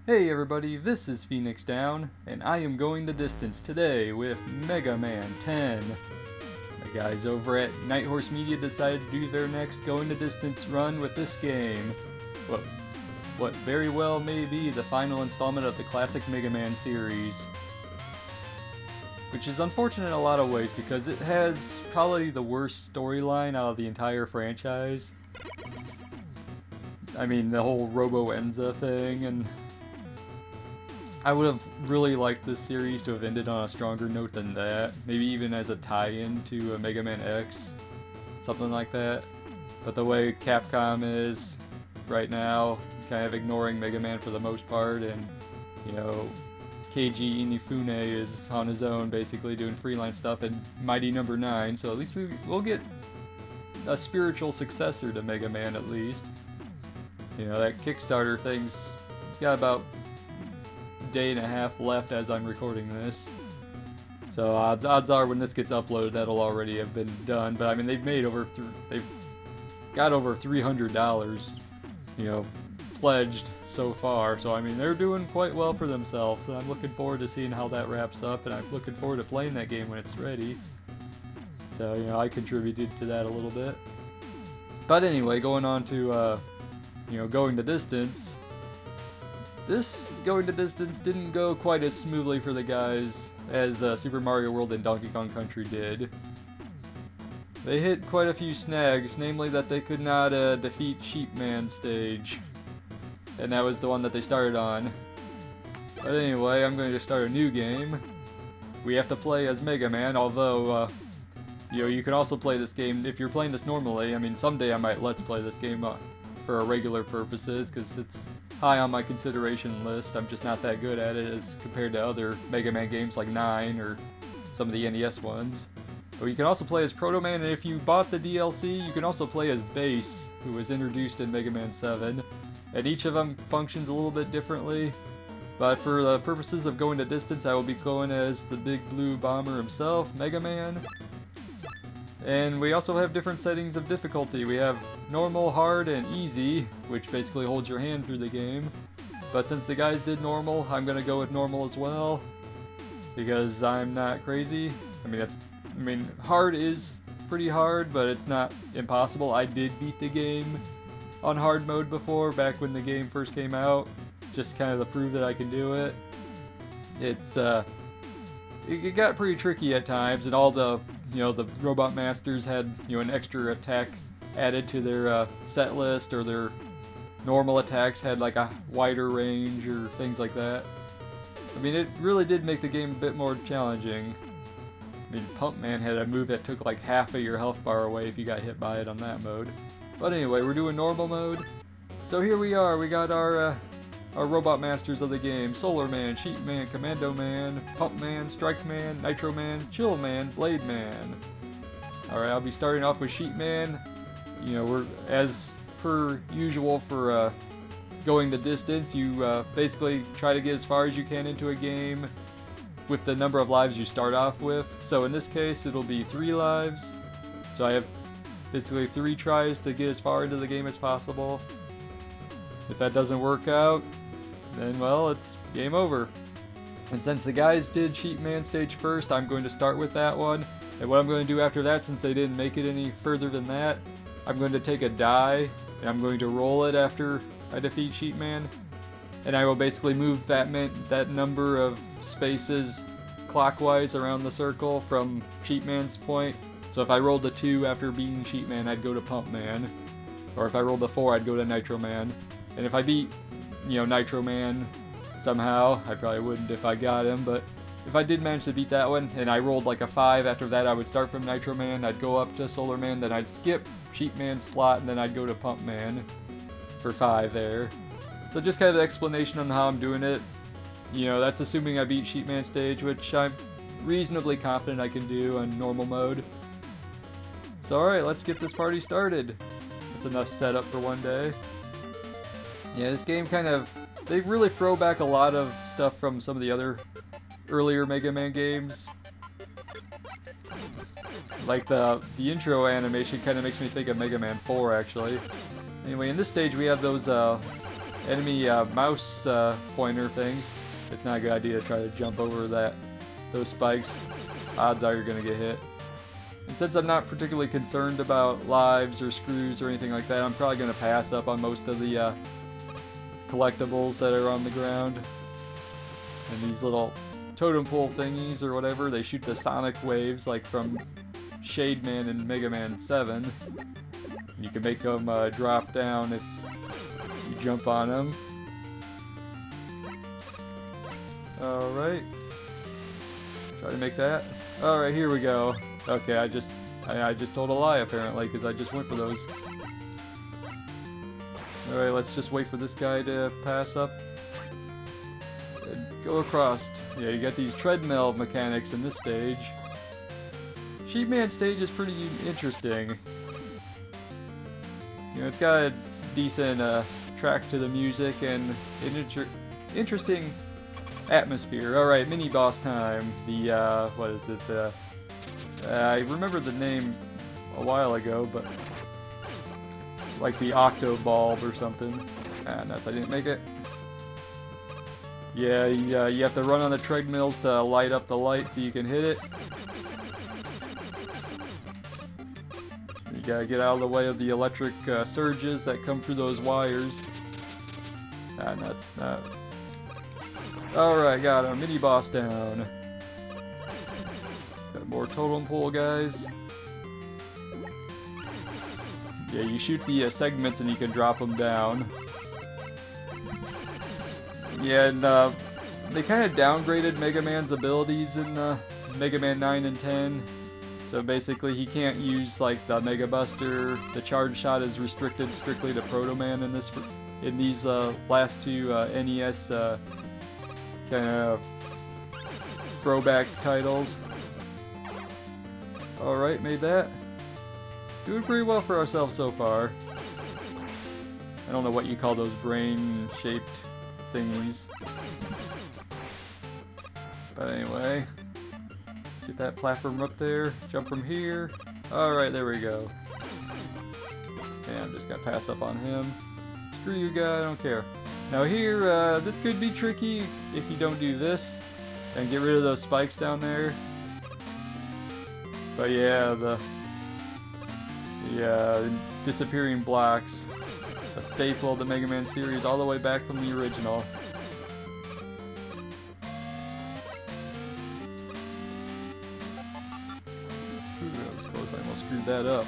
Hey everybody, this is Phoenix Down, and I am going the distance today with Mega Man 10. The guys over at NighthorseMedia decided to do their next going the distance run with this game. What very well may be the final installment of the classic Mega Man series. Which is unfortunate in a lot of ways because it has probably the worst storyline out of the entire franchise. I mean, the whole Robo-Enza thing, and I would have really liked this series to have ended on a stronger note than that. Maybe even as a tie-in to Mega Man X. Something like that. But the way Capcom is right now, kind of ignoring Mega Man for the most part, and, you know, Keiji Inafune is on his own, basically doing freelance stuff in Mighty Number 9, so at least we'll get a spiritual successor to Mega Man at least. You know, that Kickstarter thing's got about day and a half left as I'm recording this, so odds are when this gets uploaded that'll already have been done. But I mean, they've got over $300, you know, pledged so far, so I mean they're doing quite well for themselves, and I'm looking forward to seeing how that wraps up, and I'm looking forward to playing that game when it's ready. So, you know, I contributed to that a little bit. But anyway, going on to you know, going the distance. This going the distance didn't go quite as smoothly for the guys as Super Mario World and Donkey Kong Country did. They hit quite a few snags, namely that they could not defeat Sheep Man stage. And that was the one that they started on. But anyway, I'm going to start a new game. We have to play as Mega Man, although, you know, you can also play this game if you're playing this normally. I mean, someday I might Let's Play this game for regular purposes, because it's high on my consideration list. I'm just not that good at it as compared to other Mega Man games like 9 or some of the NES ones. But you can also play as Proto Man, and if you bought the DLC, you can also play as Bass, who was introduced in Mega Man 7. And each of them functions a little bit differently. But for the purposes of going the distance, I will be going as the big blue bomber himself, Mega Man. And we also have different settings of difficulty. We have normal, hard, and easy, which basically holds your hand through the game. But since the guys did normal, I'm gonna go with normal as well, because I'm not crazy. I mean, hard is pretty hard, but it's not impossible. I did beat the game on hard mode before, back when the game first came out, just kind of to prove that I can do it. It got pretty tricky at times, and all the, you know, the Robot Masters had, you know, an extra attack added to their set list, or their normal attacks had like a wider range or things like that. I mean, it really did make the game a bit more challenging. I mean, Pump Man had a move that took like half of your health bar away if you got hit by it on that mode. But anyway, we're doing normal mode. So here we are, we got our Robot Masters of the game: Solar Man, Sheep Man, Commando Man, Pump Man, Strike Man, Nitro Man, Chill Man, Blade Man. Alright, I'll be starting off with Sheep Man. You know, we're, as per usual for going the distance, you basically try to get as far as you can into a game with the number of lives you start off with. So in this case, it'll be 3 lives. So I have basically 3 tries to get as far into the game as possible. If that doesn't work out, then, well, it's game over. And since the guys did Sheep Man stage first, I'm going to start with that one. And what I'm going to do after that, since they didn't make it any further than that, I'm going to take a die, and I'm going to roll it after I defeat Sheep Man. And I will basically move that number of spaces clockwise around the circle from Sheep Man's point. So if I rolled a 2 after beating Sheep Man, I'd go to Pump Man. Or if I rolled a 4, I'd go to Nitro Man. And if I beat, you know, Nitro Man somehow, I probably wouldn't if I got him, but if I did manage to beat that one, and I rolled like a 5 after that, I would start from Nitro Man, I'd go up to Solar Man, then I'd skip Sheep Man's slot, and then I'd go to Pump Man for 5 there. So just kind of an explanation on how I'm doing it. You know, that's assuming I beat Sheep Man stage, which I'm reasonably confident I can do on normal mode. So alright, let's get this party started. That's enough setup for one day. Yeah, this game kind of, they really throw back a lot of stuff from some of the other earlier Mega Man games. Like the intro animation kind of makes me think of Mega Man 4, actually. Anyway, in this stage we have those enemy mouse pointer things, it's not a good idea to try to jump over those spikes. Odds are you're gonna get hit. And since I'm not particularly concerned about lives or screws or anything like that, I'm probably gonna pass up on most of the collectibles that are on the ground. And these little totem pole thingies or whatever, they shoot the sonic waves like from Shade Man in Mega Man 7. You can make them drop down if you jump on them. Alright. Try to make that. Alright, here we go. Okay, I just told a lie apparently, because I just went for those. Alright, let's just wait for this guy to pass up. And go across. Yeah, you got these treadmill mechanics in this stage. Sheep Man stage is pretty interesting. You know, it's got a decent track to the music and an interesting atmosphere. Alright, mini boss time. The, what is it? I remember the name a while ago, but like the Octo Bulb or something. Ah, nuts, I didn't make it. Yeah, you have to run on the treadmills to light up the light so you can hit it. You gotta get out of the way of the electric surges that come through those wires. Ah, nuts. Alright, got him. Mini boss down. Got more totem pole guys. Yeah, you shoot the segments and you can drop them down. Yeah, and they kind of downgraded Mega Man's abilities in Mega Man 9 and 10. So basically he can't use like the Mega Buster. The charge shot is restricted strictly to Proto Man in these last two NES kind of throwback titles. Alright, made that. Doing pretty well for ourselves so far. I don't know what you call those brain-shaped thingies. But anyway, get that platform up there, jump from here. Alright, there we go. And just gotta pass up on him. Screw you guy, I don't care. Now here, this could be tricky if you don't do this and get rid of those spikes down there. But yeah, the disappearing blocks, a staple of the Mega Man series all the way back from the original. Ooh, that was close, I almost screwed that up.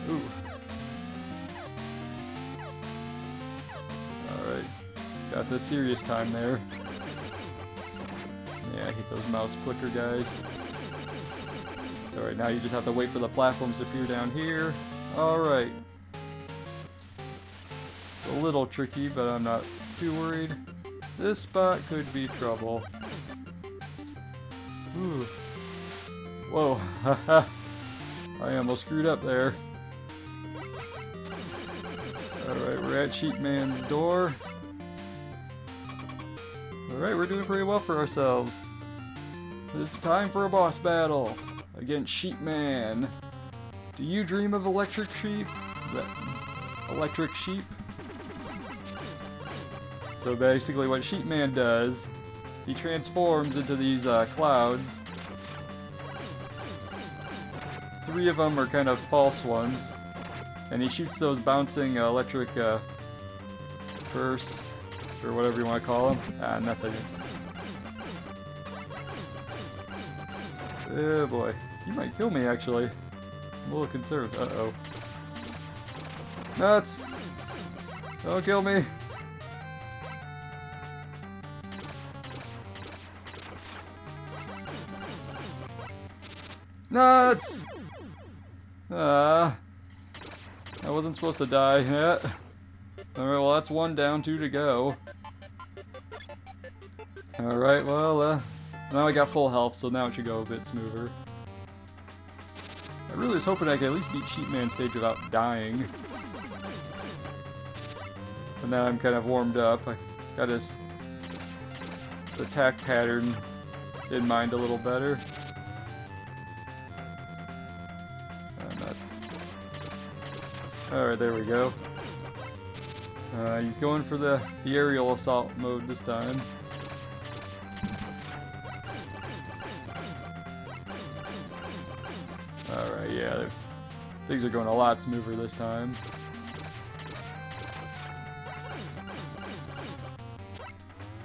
Ooh. Alright, got the serious time there. Yeah, I hate those mouse clicker guys. Alright, now you just have to wait for the platforms to appear down here. Alright. A little tricky, but I'm not too worried. This spot could be trouble. Ooh. Whoa, haha. I almost screwed up there. Alright, we're at Sheep Man's door. Alright, we're doing pretty well for ourselves. It's time for a boss battle against Sheep Man. Do you dream of electric sheep? Electric sheep? So basically what Sheep Man does, he transforms into these clouds. 3 of them are kind of false ones. And he shoots those bouncing electric bursts, or whatever you want to call them. Ah, and that's it. Oh boy. You might kill me, actually. I'm a little concerned. Uh-oh. Nuts! Don't kill me! Nuts! I wasn't supposed to die yet. Alright, well that's 1 down, 2 to go. Alright, well, now I got full health, so now it should go a bit smoother. I really was hoping I could at least beat Sheep Man stage without dying. But now I'm kind of warmed up. I got his attack pattern in mind a little better. Alright, there we go. He's going for the aerial assault mode this time. Alright, yeah. Things are going a lot smoother this time.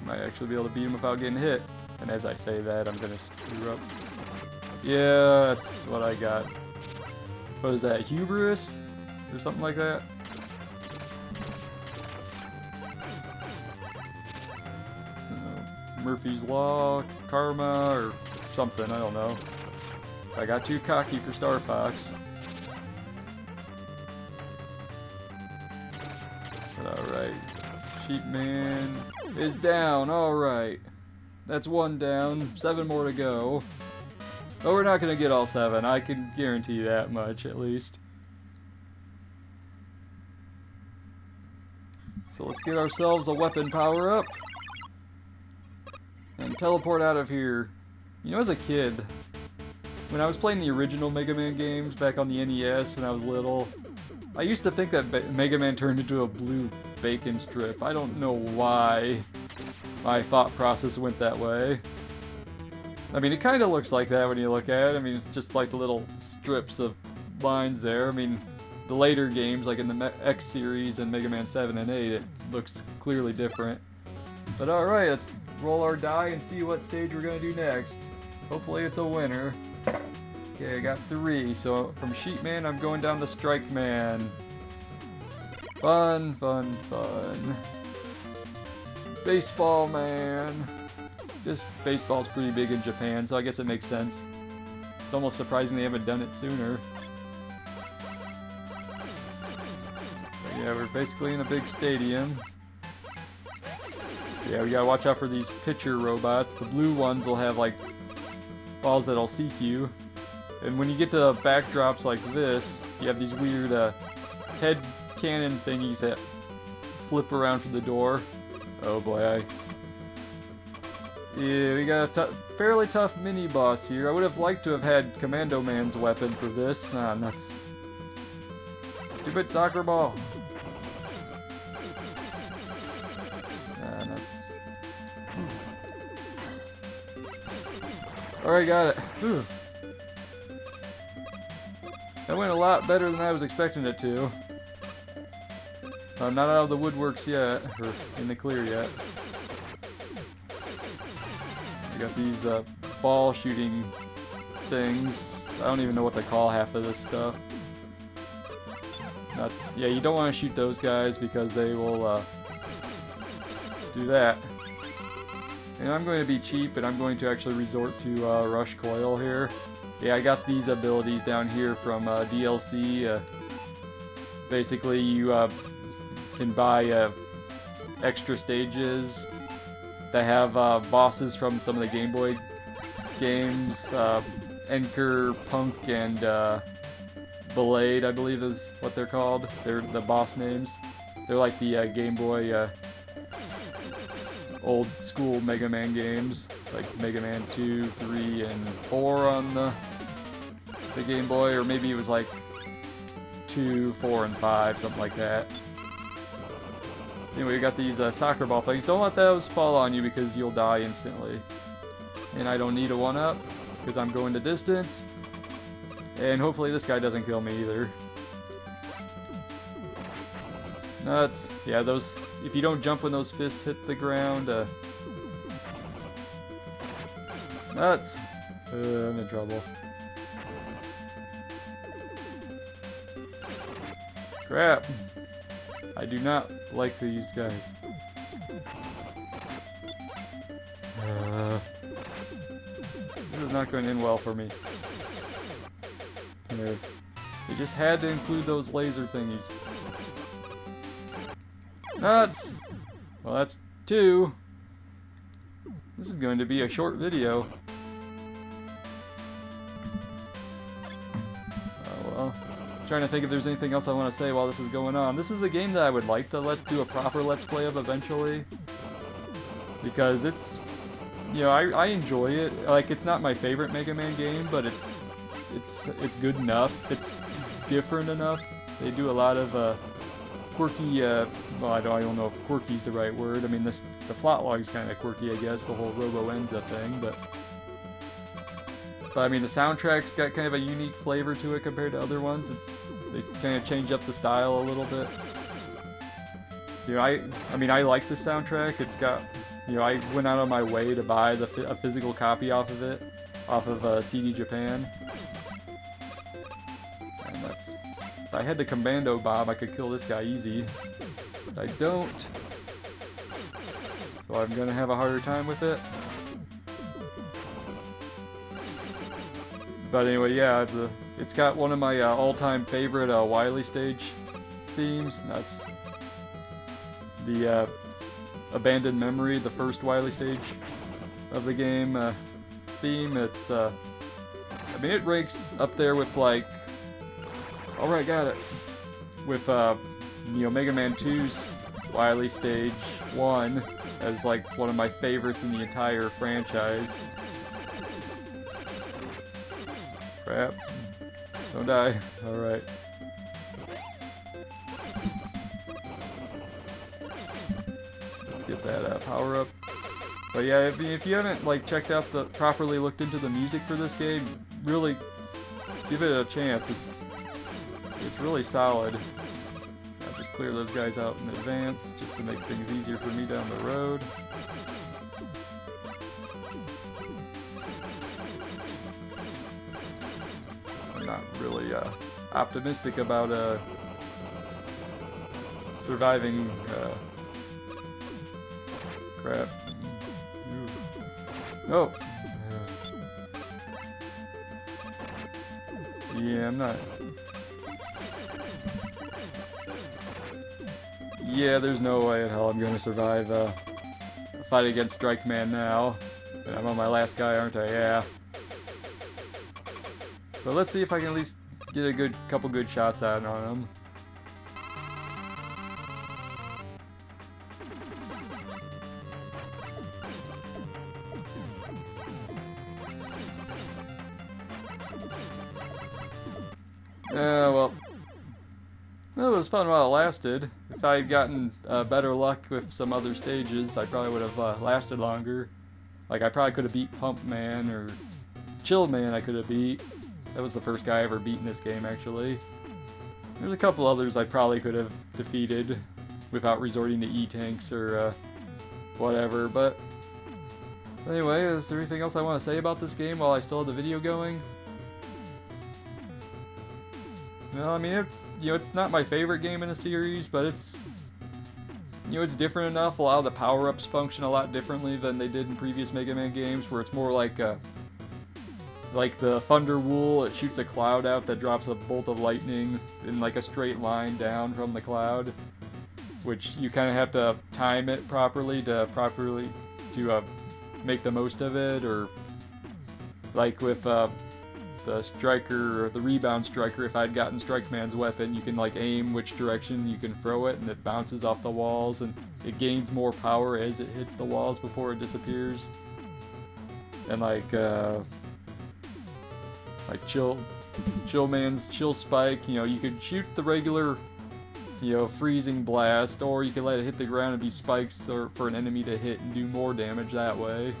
Might actually be able to beat him without getting hit. And as I say that, I'm gonna screw up. Yeah, that's what I got. What is that, hubris? Or something like that? Murphy's Law, Karma, or something, I don't know. I got too cocky for Star Fox. Alright. Sheepman is down, alright. That's one down, 7 more to go. But we're not gonna get all 7, I can guarantee that much at least. So let's get ourselves a weapon power up. And teleport out of here. You know, as a kid, when I was playing the original Mega Man games back on the NES when I was little, I used to think that Mega Man turned into a blue bacon strip. I don't know why my thought process went that way. I mean, it kind of looks like that when you look at it. I mean, it's just like the little strips of lines there. I mean, the later games, like in the X series and Mega Man 7 and 8, it looks clearly different. But alright, let's roll our die and see what stage we're going to do next. Hopefully it's a winner. Okay, I got 3. So from Sheepman, I'm going down to Strike Man. Fun, fun, fun. Baseball Man. This baseball's pretty big in Japan, so I guess it makes sense. It's almost surprising they haven't done it sooner. But yeah, we're basically in a big stadium. Yeah, we gotta watch out for these pitcher robots. The blue ones will have, like, balls that'll seek you. And when you get to backdrops like this, you have these weird head cannon thingies that flip around from the door. Oh boy, yeah, we got a fairly tough mini-boss here. I would have liked to have had Commando Man's weapon for this. Ah, nuts. Stupid soccer ball. Ah, nuts. Alright, got it. Whew. That went a lot better than I was expecting it to. I'm not out of the woodworks yet, or in the clear yet. I got these ball shooting things. I don't even know what they call half of this stuff. Nuts. Yeah, you don't want to shoot those guys because they will do that. And I'm going to be cheap and I'm going to actually resort to Rush Coil here. Yeah, I got these abilities down here from DLC. Basically, you can buy extra stages that have bosses from some of the Game Boy games. Enker, Punk, and Blade, I believe is what they're called. They're the boss names. They're like the Game Boy old school Mega Man games, like Mega Man 2, 3, and 4 on the Game Boy, or maybe it was like 2, 4, and 5, something like that. Anyway, we got these soccer ball things. Don't let those fall on you because you'll die instantly. And I don't need a 1-up because I'm going the distance. And hopefully this guy doesn't kill me either. Nuts. Yeah, those. If you don't jump when those fists hit the ground, nuts. I'm in trouble. Crap. I do not like these guys. This is not going to end well for me. They just had to include those laser thingies. Nuts! Well, that's 2. This is going to be a short video. Oh well. I'm trying to think if there's anything else I want to say while this is going on. This is a game that I would like to do a proper Let's Play of eventually. Because it's... You know, I enjoy it. Like, it's not my favorite Mega Man game, but it's good enough. It's different enough They do a lot of quirky, well, I don't know if quirky's the right word. I mean, the plot line's kind of quirky, I guess, the whole Robo-Enza thing, but I mean, the soundtrack's got kind of a unique flavor to it compared to other ones. They kind of change up the style a little bit. You know, I mean, I like the soundtrack. It's got, you know, I went out of my way to buy a physical copy off of it, off of CD Japan. And that's, if I had the Commando Bomb, I could kill this guy easy. But I don't. So I'm gonna have a harder time with it. But anyway, yeah, it's got one of my all-time favorite Wily stage themes. And that's the Abandoned Memory, the first Wily stage of the game theme. It's, I mean, it ranks up there with, like, alright, got it, with, you know, Mega Man 2's Wily Stage 1 as, like, one of my favorites in the entire franchise. Crap. Don't die. Alright. Let's get that power up. But yeah, if you haven't like checked out properly looked into the music for this game, really give it a chance. It's really solid. I'll just clear those guys out in advance just to make things easier for me down the road. Not really optimistic about surviving crap. Oh! Yeah, I'm not... Yeah, there's no way in hell I'm gonna survive a fight against Strike Man now. And I'm on my last guy, aren't I? Yeah. So let's see if I can at least get a couple good shots out on him. Well, it was fun while it lasted. If I had gotten better luck with some other stages, I probably would have lasted longer. Like, I probably could have beat Pump Man or Chill Man I could have beat. That was the first guy I ever beat in this game, actually. There's a couple others I probably could have defeated without resorting to E-Tanks or whatever, but anyway, is there anything else I want to say about this game while I still have the video going? No, I mean, it's, you know, it's not my favorite game in the series, but it's, you know, it's different enough. A lot of the power-ups function a lot differently than they did in previous Mega Man games, where it's more like the Thunder Wool, it shoots a cloud out that drops a bolt of lightning in like a straight line down from the cloud, which you kind of have to time it properly to make the most of it. Or like with the striker, or the rebound striker, if I'd gotten Strike Man's weapon, you can like aim which direction you can throw it, and it bounces off the walls, and it gains more power as it hits the walls before it disappears. And like Chill Man's Chill Spike, you know, you could shoot the regular, you know, freezing blast, or you could let it hit the ground and be spikes for an enemy to hit and do more damage that way.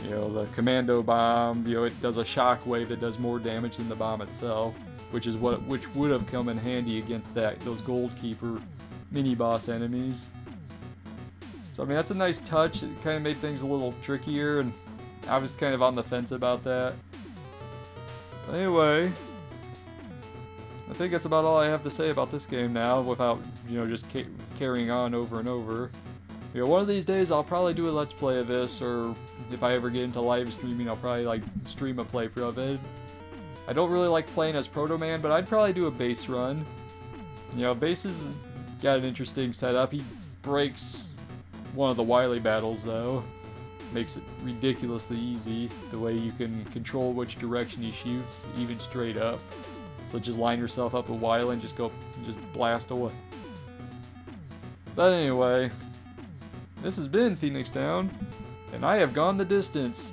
You know, the Commando Bomb, you know, it does a shock wave that does more damage than the bomb itself, which would have come in handy against those Gold Keeper mini-boss enemies. So I mean, that's a nice touch. It kind of made things a little trickier, and I was kind of on the fence about that. Anyway, I think that's about all I have to say about this game now, without, you know, just carrying on over and over. You know, one of these days I'll probably do a Let's Play of this, or if I ever get into live streaming, I'll probably like stream a playthrough of it. I don't really like playing as Proto Man, but I'd probably do a base run. You know, Base has got an interesting setup. He breaks one of the Wily battles though. Makes it ridiculously easy, the way you can control which direction he shoots, even straight up. So just line yourself up with Wily and just blast away. But anyway, this has been Phoenix Down, and I have gone the distance,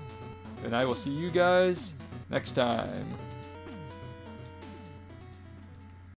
and I will see you guys next time.